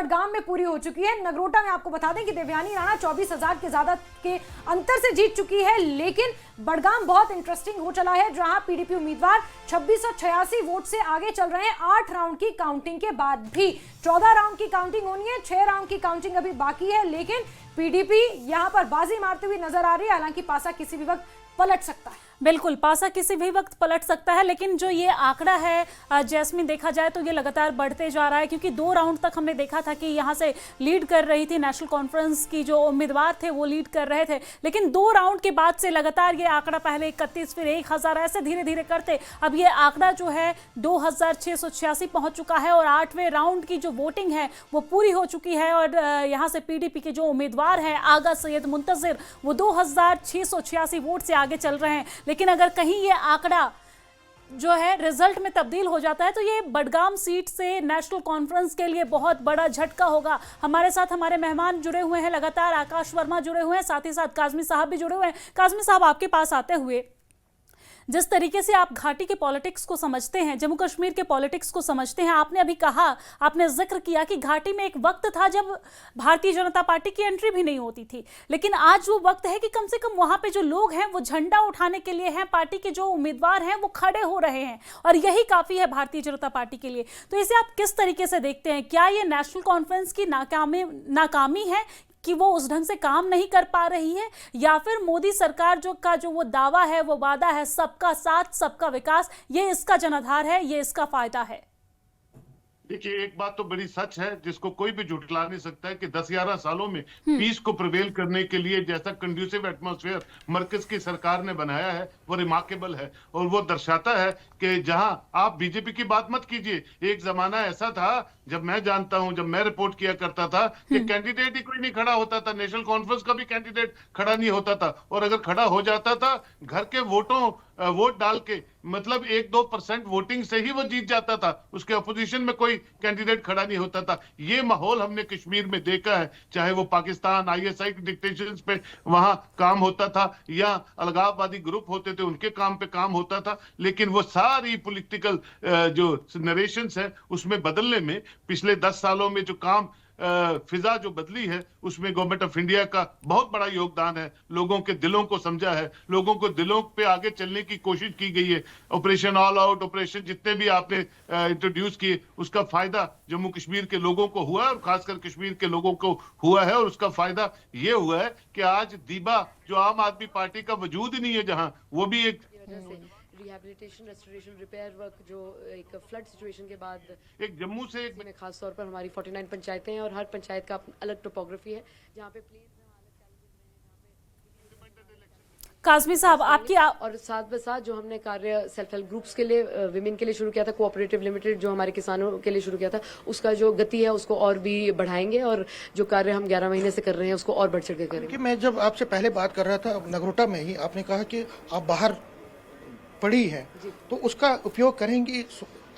बडगाम में पूरी हो चुकी है। नगरोटा में आपको बता दें कि देवयानी राणा 24,000 के ज्यादा के अंतर से जीत चुकी है, लेकिन बडगाम बहुत इंटरेस्टिंग हो चला है, जहां पीडीपी उम्मीदवार 2686 वोट से आगे चल रहे हैं। 8 राउंड की काउंटिंग के बाद भी 14 राउंड की काउंटिंग होनी है, 6 राउंड की काउंटिंग अभी बाकी है, लेकिन पीडीपी यहां पर बाजी मारते हुए नजर आ रही है। हालांकि पासा किसी भी वक्त पलट सकता है। बिल्कुल, पासा किसी भी वक्त पलट सकता है, लेकिन जो ये आंकड़ा है जैस्मिन, देखा जाए तो ये लगातार बढ़ते जा रहा है, क्योंकि 2 राउंड तक हमने देखा था कि यहाँ से लीड कर रही थी नेशनल कॉन्फ्रेंस की जो उम्मीदवार थे, वो लीड कर रहे थे, लेकिन 2 राउंड के बाद से लगातार ये आंकड़ा पहले 31 फिर 1000 ऐसे धीरे धीरे करते अब ये आंकड़ा जो है 2686 पहुंच चुका है और 8वें राउंड की जो वोटिंग है वो पूरी हो चुकी है। और यहाँ से पीडीपी के जो उम्मीदवार हैं आगा सैयद मुंतजिर, वो 2686 वोट से आगे चल रहे हैं। लेकिन अगर कहीं ये आंकड़ा जो है रिजल्ट में तब्दील हो जाता है तो ये बडगाम सीट से नेशनल कॉन्फ्रेंस के लिए बहुत बड़ा झटका होगा। हमारे साथ हमारे मेहमान जुड़े हुए हैं लगातार, आकाश वर्मा जुड़े हुए हैं, साथ ही साथ काजमी साहब भी जुड़े हुए हैं। काजमी साहब, आपके पास आते हुए, जिस तरीके से आप घाटी के पॉलिटिक्स को समझते हैं, जम्मू कश्मीर के पॉलिटिक्स को समझते हैं, आपने अभी कहा, आपने जिक्र किया कि घाटी में एक वक्त था जब भारतीय जनता पार्टी की एंट्री भी नहीं होती थी, लेकिन आज वो वक्त है कि कम से कम वहां पे जो लोग हैं वो झंडा उठाने के लिए हैं, पार्टी के जो उम्मीदवार हैं वो खड़े हो रहे हैं और यही काफी है भारतीय जनता पार्टी के लिए। तो इसे आप किस तरीके से देखते हैं? क्या ये नेशनल कॉन्फ्रेंस की नाकामी है कि वो उस ढंग से काम नहीं कर पा रही है, या फिर मोदी सरकार जो वो दावा है, वो वादा है सबका साथ सबका विकास, ये इसका जनाधार है, ये इसका फायदा है? देखिए, एक बात तो बड़ी सच है जिसको कोई भी झुठला नहीं सकता है कि 10-11 सालों में पीस को प्रिवेल करने के लिए जैसा कंड्यूसिव एटमॉस्फेयर मरकज की सरकार ने बनाया है वो रिमार्केबल है। और वो दर्शाता है कि जहां आप बीजेपी की बात मत कीजिए, एक जमाना ऐसा था जब मैं जानता हूं, जब मैं रिपोर्ट किया करता था कि कैंडिडेट ही कोई नहीं खड़ा होता था, नेशनल कॉन्फ्रेंस का भी कैंडिडेट खड़ा नहीं होता था, और अगर खड़ा हो जाता था घर के वोट डाल के, मतलब 1-2% वोटिंग से ही वो जीत जाता था, उसके अपोजिशन में कोई कैंडिडेट खड़ा नहीं होता था। ये माहौल हमने कश्मीर में देखा है, चाहे वो पाकिस्तान आईएसआई के डिक्टेटरशिप पे वहां काम होता था या अलगाववादी ग्रुप होते थे उनके काम पे काम होता था, लेकिन वो सारी पॉलिटिकल जो नरेशंस है उसमें बदलने में पिछले 10 सालों में जो काम फिजा जो बदली है उसमें गवर्नमेंट ऑफ इंडिया का बहुत बड़ा योगदान है। लोगों के दिलों को समझा है, लोगों को दिलों पे आगे चलने की कोशिश की गई है। ऑपरेशन ऑल आउट, ऑपरेशन जितने भी आपने इंट्रोड्यूस किए, उसका फायदा जम्मू कश्मीर के लोगों को हुआ है और खासकर कश्मीर के लोगों को हुआ है। और उसका फायदा ये हुआ है कि आज दीबा जो आम आदमी पार्टी का वजूद ही नहीं है, जहां वो भी एक रिहैबिलिटेशन, रेस्टोरेशन, रिपेयर वर्क जो एक फ्लड सिचुएशन के बाद एक जम्मू से एक खास तौर पर हमारी 49 पंचायतें हैं और हर पंचायत का अलग टोपोग्राफी है जहाँ पे प्लीज काजमी साहब आपकी और साथ ब साथ जो हमने कार्य सेल्फ हेल्प ग्रुप्स के लिए, विमेन के लिए शुरू किया था, कोऑपरेटिव लिमिटेड जो हमारे किसानों के लिए शुरू किया था, उसका जो गति है उसको और भी बढ़ाएंगे और जो कार्य हम 11 महीने से कर रहे हैं उसको और बढ़ चढ़ के करेंगे। मैं जब आपसे पहले बात कर रहा था नगरोटा में ही, आपने कहा कि आप बाहर पढ़ी है तो उसका उपयोग करेंगी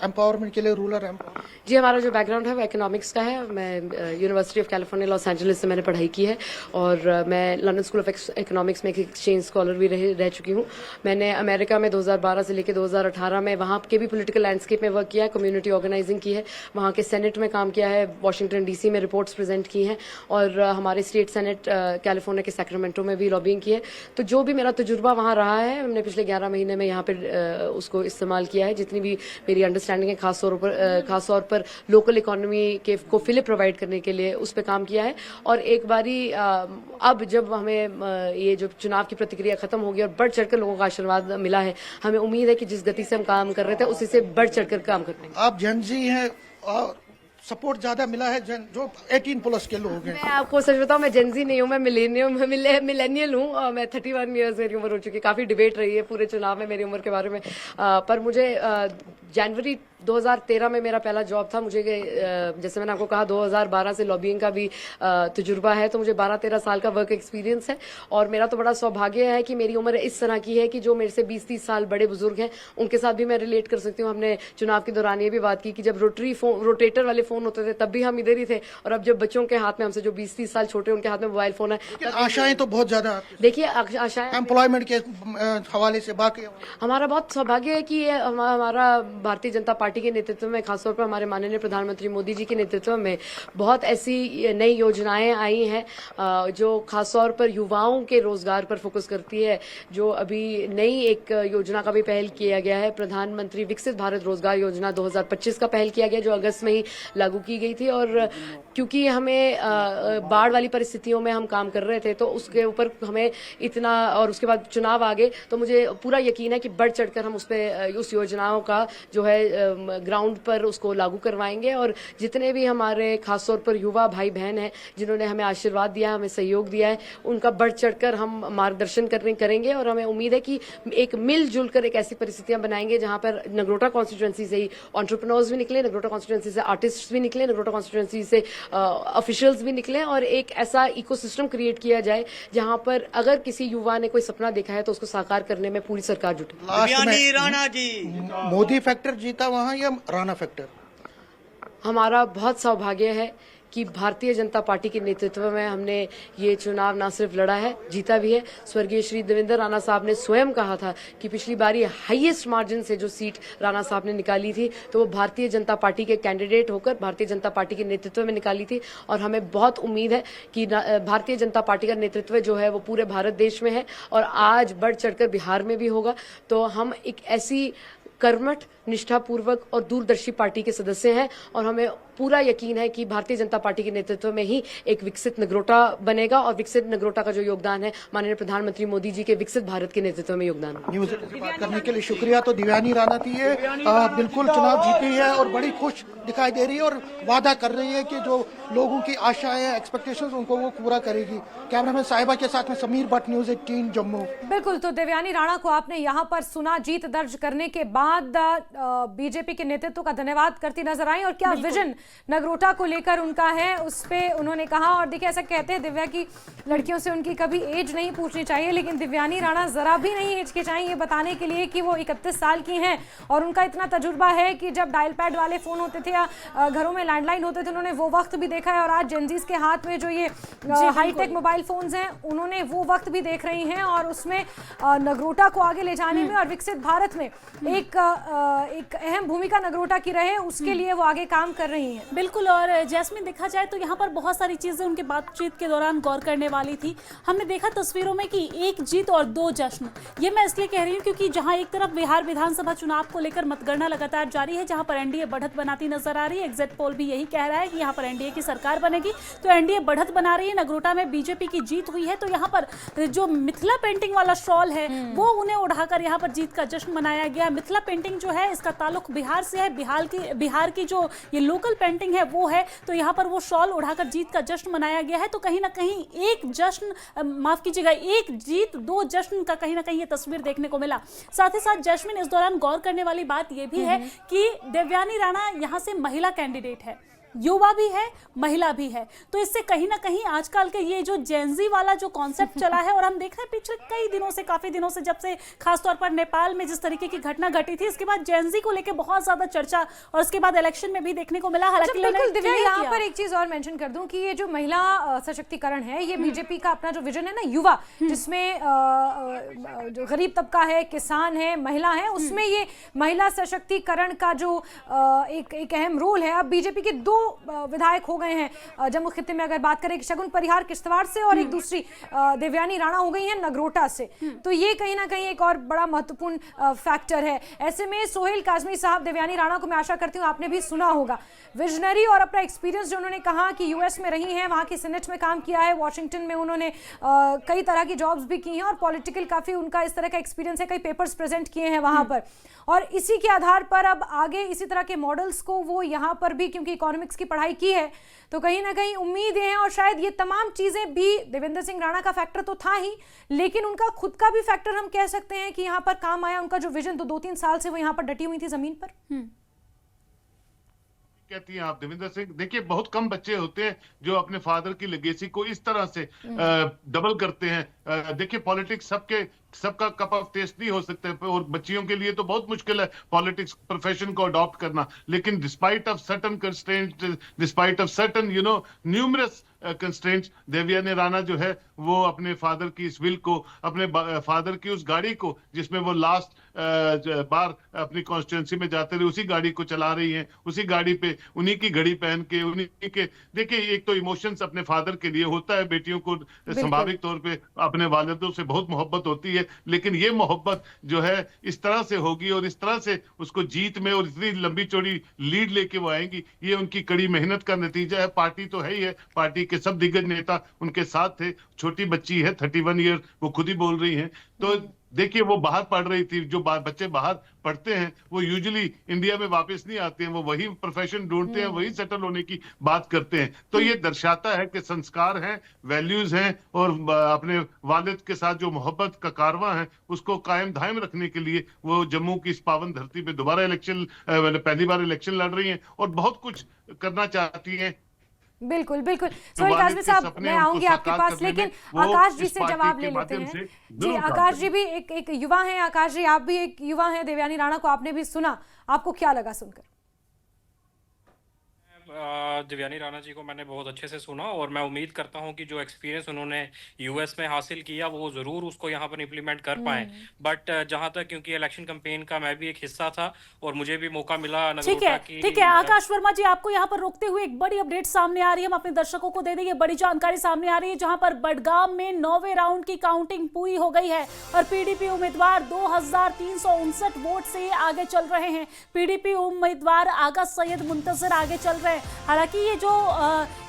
एम्पावरमेंट के लिए, रूरल एम्पावरमेंट। जी, हमारा जो बैकग्राउंड है वो इकोनॉमिक्स का है। मैं university of California Los Angeles से मैंने पढ़ाई की है और मैं लंदन स्कूल ऑफ इकोनॉमिक्स में एक एक्सचेंज स्कॉलर भी रह चुकी हूँ। मैंने अमेरिका में 2012 से लेकर 2018 में वहाँ के भी पॉलिटिकल लैंडस्केप में वर्क किया है, कम्युनिटी ऑर्गेनाइजिंग की है, वहाँ के सेनेट में काम किया है, वॉशिंगटन डीसी में रिपोर्ट्स प्रेजेंट की हैं और हमारे स्टेट सेनेट कैलिफोर्निया के सैक्रामेंटो में भी लॉबिंग की है। तो जो भी मेरा तजुर्बा वहाँ रहा है, हमने पिछले 11 महीने में यहाँ पर उसको इस्तेमाल किया है। जितनी भी मेरी अंडरस्टैंडिंग है, खास तौर पर लोकल इकोनॉमी के को फिलिप प्रोवाइड करने के लिए उस पर काम किया है। और एक बारी अब जब हमें ये जो चुनाव की प्रतिक्रिया खत्म होगी और बढ़ चढ़कर लोगों का आशीर्वाद मिला है, हमें उम्मीद है कि जिस गति से हम काम कर रहे थे उसी से बढ़ चढ़कर काम कर पाएंगे। आप जेनजी हैं और सपोर्ट ज्यादा मिला है जो 18+ के लोग हैं। मैं आपको सच बताऊं, मैं जेनजी नहीं हूं, मैं मिलेनियल हूं और मैं 31 ईयर्स मेरी उम्र हो चुकी है। काफी डिबेट रही है पूरे चुनाव में मेरी उम्र के बारे में, पर मुझे जनवरी 2013 में मेरा पहला जॉब था। मुझे जैसे मैंने आपको कहा 2012 से लॉबिंग का भी तजुर्बा है, तो मुझे 12-13 साल का वर्क एक्सपीरियंस है। और मेरा तो बड़ा सौभाग्य है कि मेरी उम्र इस तरह की है कि जो मेरे से 20-30 साल बड़े बुजुर्ग हैं उनके साथ भी मैं रिलेट कर सकती हूँ। हमने चुनाव के दौरान ये भी बात की कि जब रोटेटर वाले फोन होते थे तब भी हम इधर ही थे, और अब जब बच्चों के हाथ में, हमसे जो 20-30 साल छोटे उनके हाथ में मोबाइल फोन है। आशाएं तो बहुत ज्यादा, देखिए आशाएं एम्प्लॉयमेंट के हवाले से, बाकी हमारा बहुत सौभाग्य है कि हमारा भारतीय जनता पार्टी पार्टी के नेतृत्व में, खासतौर पर हमारे माननीय प्रधानमंत्री मोदी जी के नेतृत्व में बहुत ऐसी नई योजनाएं आई हैं जो खासतौर पर युवाओं के रोजगार पर फोकस करती है। जो अभी नई एक योजना का भी पहल किया गया है, प्रधानमंत्री विकसित भारत रोजगार योजना 2025 का पहल किया गया, जो अगस्त में ही लागू की गई थी। और क्योंकि हमें बाढ़ वाली परिस्थितियों में हम काम कर रहे थे, तो उसके ऊपर हमें इतना, और उसके बाद चुनाव आ गए, तो मुझे पूरा यकीन है कि बढ़ चढ़कर हम उस योजनाओं का जो है ग्राउंड पर उसको लागू करवाएंगे। और जितने भी हमारे खासतौर पर युवा भाई बहन हैं जिन्होंने हमें आशीर्वाद दिया, हमें सहयोग दिया है, उनका बढ़ चढ़कर हम मार्गदर्शन करेंगे। और हमें उम्मीद है कि एक मिलजुल कर एक ऐसी परिस्थितियां बनाएंगे जहां पर नगरोटा कॉन्स्टिट्यूएंसी से ही एंटरप्रेन्योर्स भी निकले, नगरोटा कॉन्स्टिट्यूएंसी से आर्टिस्ट भी निकले, नगरोटा कॉन्स्टिट्यूएंसी से ऑफिशियल्स भी निकले, और एक ऐसा इकोसिस्टम क्रिएट किया जाए जहां पर अगर किसी युवा ने कोई सपना देखा है तो उसको साकार करने में पूरी सरकार जुटे। लास्ट में राणा जी, मोदी फैक्टर जीता वहां या राणा फैक्टर? हमारा बहुत सौभाग्य है कि भारतीय जनता पार्टी के नेतृत्व में हमने ये चुनाव न सिर्फ लड़ा है, जीता भी है। स्वर्गीय श्री देवेंद्र राणा साहब ने स्वयं कहा था कि पिछली बार ये हाईएस्ट मार्जिन से जो सीट राणा साहब ने निकाली थी, तो वो भारतीय जनता पार्टी के कैंडिडेट होकर भारतीय जनता पार्टी के नेतृत्व में निकाली थी। और हमें बहुत उम्मीद है कि भारतीय जनता पार्टी का नेतृत्व जो है वो पूरे भारत देश में है, और आज बढ़ चढ़कर बिहार में भी होगा। तो हम एक ऐसी कर्मठ, निष्ठापूर्वक और दूरदर्शी पार्टी के सदस्य हैं, और हमें पूरा यकीन है कि भारतीय जनता पार्टी के नेतृत्व में ही एक विकसित नगरोटा बनेगा। और विकसित नगरोटा का जो योगदान है माननीय प्रधानमंत्री मोदी जी के विकसित भारत के नेतृत्व में योगदान है। न्यूज़ से बात करने के लिए शुक्रिया। तो दिव्यानी राणा थी ये, बिल्कुल चुनाव जीती है और बड़ी खुश दिखाई दे रही है, और वादा कर रही है कि जो लोगों की आशाएं, एक्सपेक्टेशंस, उनको वो पूरा करेगी। कैमरामैन साहिबा के साथ में समीर भट्ट, न्यूज़ 18 जम्मू। बिल्कुल, तो देवयानी राणा को आपने यहाँ पर सुना। जीत दर्ज करने के बाद बीजेपी के नेतृत्व का धन्यवाद करती नजर आई, और क्या विजन नगरोटा को लेकर उनका है उस पे उन्होंने कहा। और देखिए, ऐसा कहते हैं दिव्या की लड़कियों से उनकी कभी एज नहीं पूछनी चाहिए, लेकिन दिव्यानी राणा जरा भी नहीं हिचकिचाई ये बताने के लिए कि वो 31 साल की हैं, और उनका इतना तजुर्बा है कि जब डायल पैड वाले फोन होते थे या घरों में लैंडलाइन होते थे, उन्होंने वो वक्त भी देखा है। और आज जेनजीज के हाथ में जो ये हाईटेक मोबाइल फोन्स हैं, उन्होंने वो वक्त भी देख रही हैं, और उसमें नगरोटा को आगे ले जाने में और विकसित भारत में एक अहम भूमिका नगरोटा की रहे, उसके लिए वो आगे काम कर रही हैं। बिल्कुल। और जैस्मिन, देखा जाए तो यहाँ पर बहुत सारी चीजें उनकी बातचीत के दौरान गौर करने वाली थी। हमने देखा तस्वीरों में कि एक जीत और दो जश्न। ये मैं इसलिए कह रही हूँ क्योंकि जहाँ एक तरफ बिहार विधानसभा चुनाव को लेकर मतगणना लगातार जारी है, जहाँ पर एनडीए बढ़त बनाती नजर आ रही है। एग्जिट पोल भी यही कह रहा है कि यहाँ पर एनडीए की सरकार बनेगी, तो एनडीए बढ़त बना रही है। नगरोटा में बीजेपी की जीत हुई है, तो यहाँ पर जो मिथिला पेंटिंग वाला शॉल है वो उन्हें उड़ाकर यहाँ पर जीत का जश्न मनाया गया। मिथिला पेंटिंग जो है इसका ताल्लुक बिहार से है। बिहार की जो ये लोकल पेंटिंग है वो है, तो यहाँ पर वो शॉल उड़ाकर जीत का जश्न मनाया गया है। तो कहीं ना कहीं एक जश्न, माफ कीजिएगा, एक जीत दो जश्न का कहीं ना कहीं ये तस्वीर देखने को मिला। साथ ही साथ जैस्मिन, इस दौरान गौर करने वाली बात ये भी है कि देवयानी राणा यहाँ से महिला कैंडिडेट है, युवा भी है, महिला भी है। तो इससे कहीं ना कहीं आजकल के ये जो जेनजी वाला जो कॉन्सेप्ट चला है, और हम देख रहे हैं पिछले कई दिनों से, काफी दिनों से, जब से खासतौर पर नेपाल में जिस तरीके की घटना घटी थी, इसके बाद जेनजी को लेकर बहुत ज्यादा चर्चा, और उसके बाद इलेक्शन में भी देखने को मिला। हालांकि बिल्कुल दिव्या, यहाँ पर एक चीज और मेंशन कर दूं कि ये जो महिला सशक्तिकरण है, ये बीजेपी का अपना जो विजन है ना, युवा, जिसमें जो गरीब तबका है, किसान है, महिला है, उसमें ये महिला सशक्तिकरण का जो एक अहम रोल है। अब बीजेपी के दो विधायक हो गए हैं जम्मू खित्ते में, अगर बात करें शगुन परिहार किश्तवाड़ से, और एक दूसरी देवयानी राणा हो गई हैं नगरोटा से। तो ये कहीं ना कहीं एक और बड़ा महत्वपूर्ण फैक्टर है। ऐसे में सोहेल काजमी साहब, देवयानी राणा को मैं आशा करती हूँ आपने भी सुना होगा, विजनरी और अपना एक्सपीरियंस जो उन्होंने कहा कि यूएस में रही हैं, वहाँ की सीनेट में काम किया है, वॉशिंगटन में उन्होंने कई तरह की जॉब्स भी की हैं, और पॉलिटिकल काफ़ी उनका इस तरह का एक्सपीरियंस है, कई पेपर्स प्रेजेंट किए हैं वहाँ पर। और इसी के आधार पर अब आगे इसी तरह के मॉडल्स को वो यहाँ पर भी, क्योंकि इकोनॉमिक्स की पढ़ाई की है, तो कहीं ना कहीं उम्मीद है, और शायद ये तमाम चीज़ें भी, देवेंद्र सिंह राणा का फैक्टर तो था ही, लेकिन उनका खुद का भी फैक्टर हम कह सकते हैं कि यहाँ पर काम आया। उनका जो विजन, तो 2-3 साल से वो यहाँ पर डटी हुई थी जमीन पर। कहती हैं आप देवेंद्र सिंह, देखिए बहुत कम बच्चे होते हैं जो अपने फादर की लेगेसी को इस तरह से डबल करते हैं। देखिए पॉलिटिक्स सबके सबका कप ऑफ टेस्ट नहीं हो सकता है, और बच्चियों के लिए तो बहुत मुश्किल है पॉलिटिक्स प्रोफेशन को अडॉप्ट करना। लेकिन despite of certain constraint, despite of certain numerous constraints, Devyani Rana जो है वो अपने फादर की इस विल को, अपने फादर की उस गाड़ी को जिसमें वो लास्ट बार अपनी कॉन्स्टिट्यूंसी में जाते रहे, उसी गाड़ी को चला रही हैं, उसी गाड़ी पे उन्हीं की घड़ी पहन के, उन्हीं के, देखिए एक तो इमोशंस अपने फादर के लिए होता है, बेटियों को संभाविक तौर पे अपने वालिदों से बहुत मोहब्बत होती है, लेकिन ये मोहब्बत जो है इस तरह से होगी और इस तरह से उसको जीत में और इतनी लंबी चौड़ी लीड लेके वो आएंगी, ये उनकी कड़ी मेहनत का नतीजा है। पार्टी तो है ही है, पार्टी के सब दिग्गज नेता उनके साथ थे। छोटी बच्ची है 31 ईयर, वो खुद ही बोल रही हैं। तो देखिए वो बाहर पढ़ रही थी, जो बच्चे बाहर पढ़ते हैं वो यूजुअली इंडिया में वापस नहीं आते हैं, वो वही प्रोफेशन ढूंढते हैं, वही सेटल होने की बात करते हैं। तो ये दर्शाता है कि संस्कार हैं, वैल्यूज हैं, और अपने वालिद के साथ जो मोहब्बत का कारवां है उसको कायम धायम रखने के लिए वो जम्मू की इस पावन धरती पे दोबारा इलेक्शन, पहली बार इलेक्शन लड़ रही हैं और बहुत कुछ करना चाहती हैं। बिल्कुल बिल्कुल। सोहेल काज़मी साहब, मैं आऊंगी आपके पास, लेकिन आकाश जी से जवाब ले लेते हैं। जी आकाश जी भी एक युवा हैं, आकाश जी आप भी एक युवा हैं, देवयानी राणा को आपने भी सुना, आपको क्या लगा सुनकर? देवयानी राणा जी को मैंने बहुत अच्छे से सुना और मैं उम्मीद करता हूं कि जो एक्सपीरियंस उन्होंने यूएस में हासिल किया वो ज़रूर उसको यहाँ पर इम्प्लीमेंट कर पाए। बट जहां तक, क्योंकि इलेक्शन कैंपेन का मैं भी एक हिस्सा था और मुझे भी मौका मिला नगरोटा की। ठीक है आकाश वर्मा जी, आपको यहाँ पर रोकते हुए एक बड़ी अपडेट सामने आ रही है, हम अपने दर्शकों को दे देंगे। बड़ी जानकारी सामने आ रही है जहां पर बडगाम में 9वें राउंड की काउंटिंग पूरी हो गई है और पीडीपी उम्मीदवार 2359 वोट से आगे चल रहे हैं। पीडीपी उम्मीदवार आगा सैयद मुंतजर आगे चल रहे हैं। हालांकि ये जो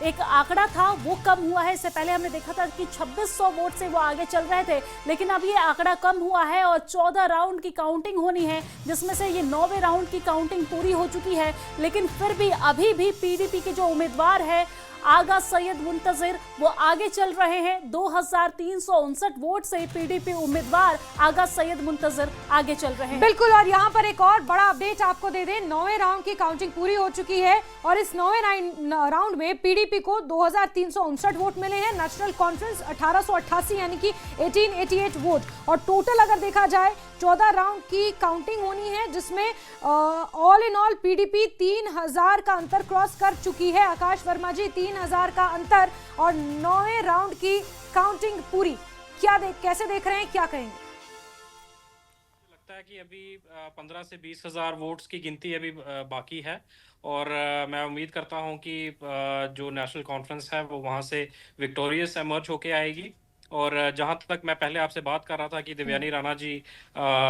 एक आंकड़ा था वो कम हुआ है, इससे पहले हमने देखा था कि 2600 वोट से वो आगे चल रहे थे, लेकिन अब ये आंकड़ा कम हुआ है और 14 राउंड की काउंटिंग होनी है, जिसमें से ये 9वें राउंड की काउंटिंग पूरी हो चुकी है। लेकिन फिर भी अभी भी पीडीपी के जो उम्मीदवार है आगा सैयद मुंतजिर वो आगे चल रहे हैं। 2359 वोट से पीडीपी उम्मीदवार आगा सैयद मुंतजिर आगे चल रहे हैं। बिल्कुल, और यहाँ पर एक और बड़ा अपडेट आपको दे दें, 9वें राउंड की काउंटिंग पूरी हो चुकी है और इस 9वें राउंड में पीडीपी को 2359 वोट मिले हैं, नेशनल कॉन्फ्रेंस 1888 यानी कि 1888 वोट, और टोटल अगर देखा जाए 14 राउंड की काउंटिंग होनी है, जिसमें ऑल इन ऑल पीडीपी 3000 का अंतर क्रॉस कर चुकी है। आकाश वर्मा जी, 3000 का अंतर और 9वें राउंड की काउंटिंग पूरी, कैसे देख रहे हैं, क्या कहेंगे? लगता है कि अभी 15 से 20 हजार वोट्स की गिनती अभी बाकी है और मैं उम्मीद करता हूं कि जो नेशनल कॉन्फ्रेंस है वो वहां से विक्टोरियस एमर्ज होके आएगी। और जहां तक मैं पहले आपसे बात कर रहा था कि देवयानी राणा जी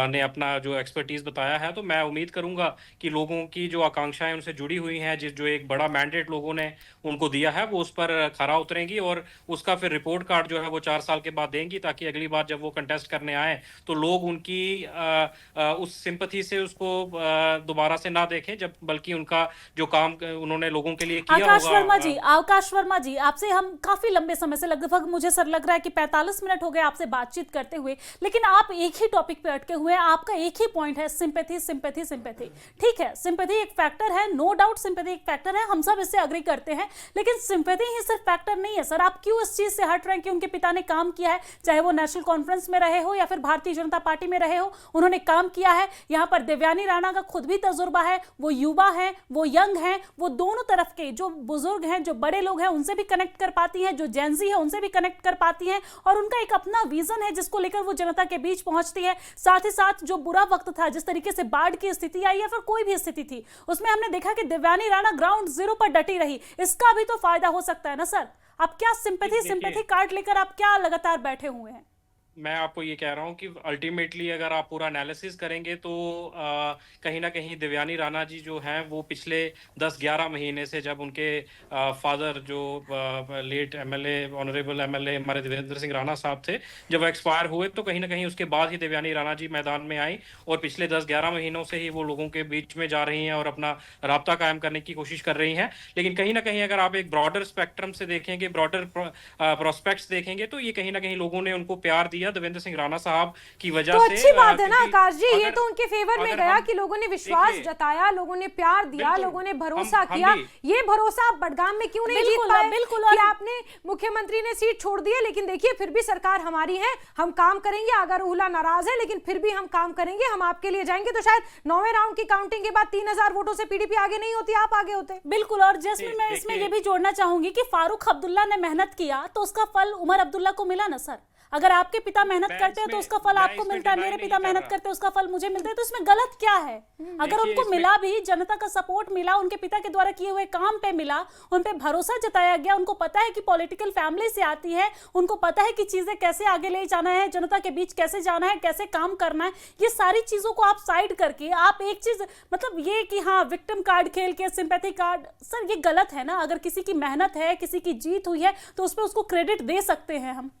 ने अपना जो एक्सपर्टीज बताया है, तो मैं उम्मीद करूंगा कि लोगों की जो आकांक्षाएं उनसे जुड़ी हुई हैं, जो एक बड़ा मैंडेट लोगों ने उनको दिया है, वो उस पर खरा उतरेंगी और उसका फिर रिपोर्ट कार्ड जो है वो 4 साल के बाद देंगी, ताकि अगली बार जब वो कंटेस्ट करने आए तो लोग उनकी उस सिंपैथी से उसको दोबारा से ना देखें, जब बल्कि उनका जो काम उन्होंने लोगों के लिए किया होगा। आकाश वर्मा जी, आपसे हम काफी लंबे समय से, लगभग मुझे सर लग रहा है कि 45 मिनट हो गए आपसे बातचीत करते हुए, लेकिन आप एक ही टॉपिक पे अटके हुए हैं। आपका एक ही पॉइंट है, सिंपैथी सिंपैथी सिंपैथी। ठीक है, सिंपैथी एक फैक्टर है, नो डाउट सिंपैथी एक फैक्टर है, हम सब इससे अग्री करते हैं, लेकिन सिंपैथी ही सिर्फ फैक्टर नहीं है सर। आप क्यों इस चीज से हट रहे हैं कि उनके पिता ने काम किया है, चाहे वो नेशनल कॉन्फ्रेंस में रहे हो या फिर भारतीय जनता पार्टी में रहे हो, उन्होंने काम किया है। यहाँ पर देवयानी राणा का खुद भी तजुर्बा है, वो युवा है, वो यंग है, वो दोनों तरफ के जो बुजुर्ग हैं, जो बड़े लोग हैं, उनसे भी कनेक्ट कर पाती हैं, जो जेंजी है उनसे भी कनेक्ट कर पाती हैं, और उनका एक अपना विजन है जिसको लेकर वो जनता के बीच पहुंचती है। साथ ही साथ जो बुरा वक्त था, जिस तरीके से बाढ़ की स्थिति आई या फिर कोई भी स्थिति थी, उसमें हमने देखा कि देवयानी राणा ग्राउंड जीरो पर डटी रही। इसका भी तो फायदा हो सकता है ना सर। आप क्या सिंपैथी कार्ड लेकर आप क्या लगातार बैठे हुए हैं? मैं आपको ये कह रहा हूँ कि अल्टीमेटली अगर आप पूरा एनालिसिस करेंगे तो कहीं ना कहीं देवयानी राणा जी जो हैं वो पिछले 10-11 महीने से, जब उनके फादर जो लेट एमएलए, ऑनरेबल एमएलए हमारे देवेंद्र सिंह राणा साहब थे, जब वो एक्सपायर हुए, तो कहीं ना कहीं उसके बाद ही देवयानी राणा जी मैदान में आई और पिछले 10-11 महीनों से ही वो लोगों के बीच में जा रही हैं और अपना राब्ता कायम करने की कोशिश कर रही हैं। लेकिन कहीं ना कहीं अगर आप एक ब्रॉडर स्पेक्ट्रम से देखेंगे, ब्रॉडर प्रोस्पेक्ट्स देखेंगे, तो ये कहीं ना कहीं लोगों ने उनको प्यार दिया दिया देवेंद्र सिंह राणा साहब की वजह तो से। अच्छी बात है ना क्योंकि आकाश जी, ये अगर- तो उनके फेवर में अगर गया हम- कि लोगों ने विश्वास देखिए, जताया, लोगों ने प्यार दिया, बिल्कुल, लोगों ने भरोसा हम किया। भी- ये भरोसा आप बडगाम में क्यों नहीं जीत बिल्कुल, पाए? बिल्कुल, कि और- आपने मुख्यमंत्री ने सीट छोड़ दी है, लेकिन देखिए फिर भी सरकार हमारी है, हम काम करेंगे। अगर उहला नाराज है लेकिन फिर भी हम काम करेंगे, हम आपके लिए जाएंगे। तो शायद 9वें राउंड की काउंटिंग के बाद 3000 वोटों से पीडीपी आगे नहीं होती, आप आगे होते। बिल्कुल। और जैस्मिन, मैं इसमें ये भी जोड़ना चाहूंगी कि फारूक अब्दुल्ला ने मेहनत किया तो उसका फल उमर अब्दुल्ला को मिला ना सर। अगर आपके पिता मेहनत मैं करते हैं तो इसमें- उसका फल मैं आपको इसमें मिलता है, deny मेरे नहीं पिता कर मेहनत रहा। करते हैं उसका फल मुझे मिलता है, तो इसमें गलत क्या है? अगर देखिए, उनको इसमें- मिला भी, जनता का सपोर्ट मिला, उनके पिता के द्वारा किए हुए काम पे मिला, उन पे भरोसा जताया गया, उनको पता है कि पॉलिटिकल फैमिली से आती है, उनको पता है कि चीजें कैसे आगे ले जाना है, जनता के बीच कैसे जाना है, कैसे काम करना है, ये सारी चीजों को आप साइड करके आप एक चीज, मतलब ये कि हाँ विक्टिम कार्ड खेल के सिंपैथी कार्ड, सर ये गलत है ना। अगर किसी की मेहनत है, किसी की जीत हुई है तो उस पर उसको क्रेडिट दे सकते हैं हम।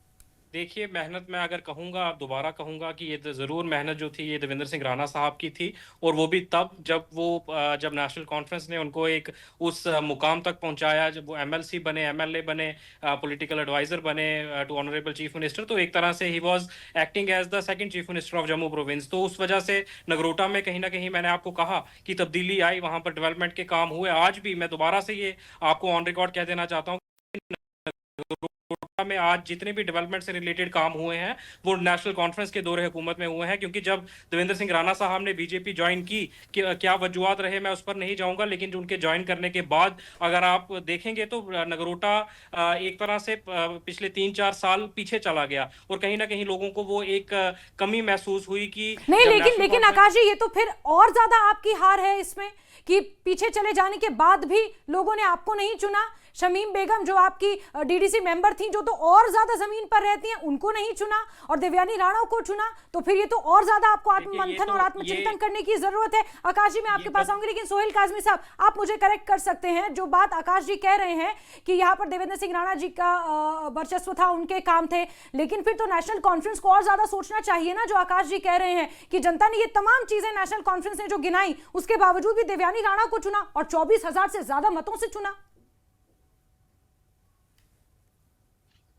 देखिए, मेहनत मैं अगर कहूंगा, दोबारा कहूंगा कि ये तो जरूर मेहनत जो थी ये देवेंद्र सिंह राणा साहब की थी, और वो भी तब जब नेशनल कॉन्फ्रेंस ने उनको एक उस मुकाम तक पहुंचाया, जब वो एमएलसी बने, एमएलए बने, पॉलिटिकल एडवाइजर बने टू ऑनरेबल चीफ मिनिस्टर। तो एक तरह से he was acting as the second chief minister of Jammu province. तो उस वजह से नगरोटा में कहीं ना कहीं मैंने आपको कहा कि तब्दीली आई, वहां पर डेवलपमेंट के काम हुए। आज भी मैं दोबारा से ये आपको ऑन रिकॉर्ड कह देना चाहता हूँ, में आज जितने भी डेवलपमेंट से रिलेटेड काम हुए हैं वो नेशनल कॉन्फ्रेंस के दौरे हुकूमत में हुए हैं। क्योंकि जब देवेंद्र सिंह राणा साहब ने बीजेपी ज्वाइन की, क्या वजूहत रहे मैं उस पर नहीं जाऊंगा, लेकिन जो उनके ज्वाइन करने के बाद अगर आप देखेंगे तो नगरोटा एक तरह से पिछले 3-4 साल पीछे चला गया, और कहीं ना कहीं लोगों को वो एक कमी महसूस हुई कि नहीं, जब लेकिन नेशनल लेकिन कॉन्फ्रेंस- आकाश जी, ये तो फिर और ज्यादा आपकी हार है इसमें कि पीछे चले जाने के बाद भी लोगों ने आपको नहीं चुना। शमीम बेगम जो आपकी डीडीसी मेंबर थी, जो तो और ज्यादा जमीन पर रहती हैं, उनको नहीं चुना, और देवयानी राणा को चुना। तो फिर ये तो और ज्यादा आपको आत्ममंथन और आत्मचिंतन करने की जरूरत है। आकाश जी, मैं आपके पास आऊंगी, लेकिन सोहेल काजमी साहब, आप मुझे करेक्ट कर सकते हैं। जो बात आकाश जी कह रहे हैं कि यहाँ पर देवेंद्र सिंह राणा जी का वर्चस्व था, उनके काम थे, लेकिन फिर तो नेशनल कॉन्फ्रेंस को और ज्यादा सोचना चाहिए ना। जो आकाश जी कह रहे हैं कि जनता ने ये तमाम चीजें नेशनल कॉन्फ्रेंस ने जो गिनाई, उसके बावजूद भी देवयानी राणा को चुना और 24,000 से ज्यादा मतों से चुना।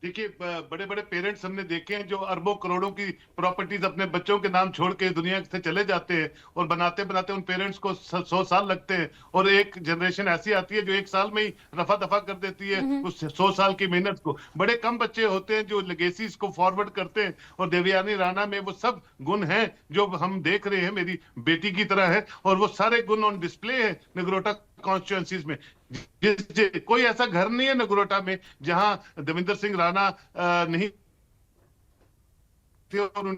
देखिए, बड़े बड़े पेरेंट्स हमने देखे हैं जो अरबों करोड़ों की प्रॉपर्टीज अपने बच्चों के नाम छोड़ के दुनिया से चले जाते हैं, और बनाते बनाते उन पेरेंट्स को 100 साल लगते हैं, और एक जनरेशन ऐसी आती है जो 1 साल में ही रफा दफा कर देती है उस 100 साल की मेहनत को। बड़े कम बच्चे होते हैं जो लेगेसीज को फॉरवर्ड करते हैं, और देवयानी राणा में वो सब गुण हैं जो हम देख रहे हैं, मेरी बेटी की तरह है, और वो सारे गुण ऑन डिस्प्ले है नगरोटा कॉन्स्टिट्यूएंसीज में। कोई ऐसा घर नहीं है नगरोटा में जहां देवेंद्र सिंह राणा नहीं थे, और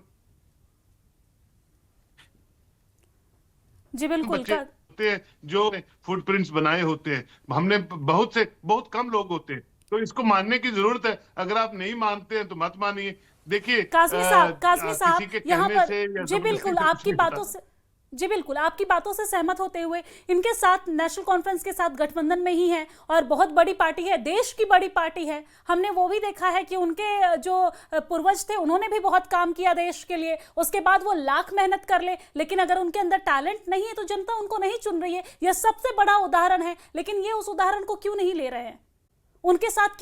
जी बिल्कुल। बच्चे होते हैं जो फुटप्रिंट्स बनाए होते हैं। हमने बहुत कम लोग होते हैं, तो इसको मानने की जरूरत है। अगर आप नहीं मानते हैं तो मत मानिए। देखिए, काजमी साहब किसी के यहाँ कहने पर से या जी जबरदस्ती बिल्कुल से कुछ आपकी नहीं बातों होता। से जी बिल्कुल आपकी बातों से सहमत होते हुए, इनके साथ नेशनल कॉन्फ्रेंस के साथ गठबंधन में ही है, और बहुत बड़ी पार्टी है, देश की बड़ी पार्टी है। हमने वो भी देखा है कि उनके जो पूर्वज थे उन्होंने भी बहुत काम किया देश के लिए, उसके बाद वो लाख मेहनत कर ले, लेकिन अगर उनके अंदर टैलेंट नहीं है तो जनता उनको नहीं चुन रही है। यह सबसे बड़ा उदाहरण है, लेकिन ये उस उदाहरण को क्यों नहीं ले रहे हैं, उनके साथ क्यों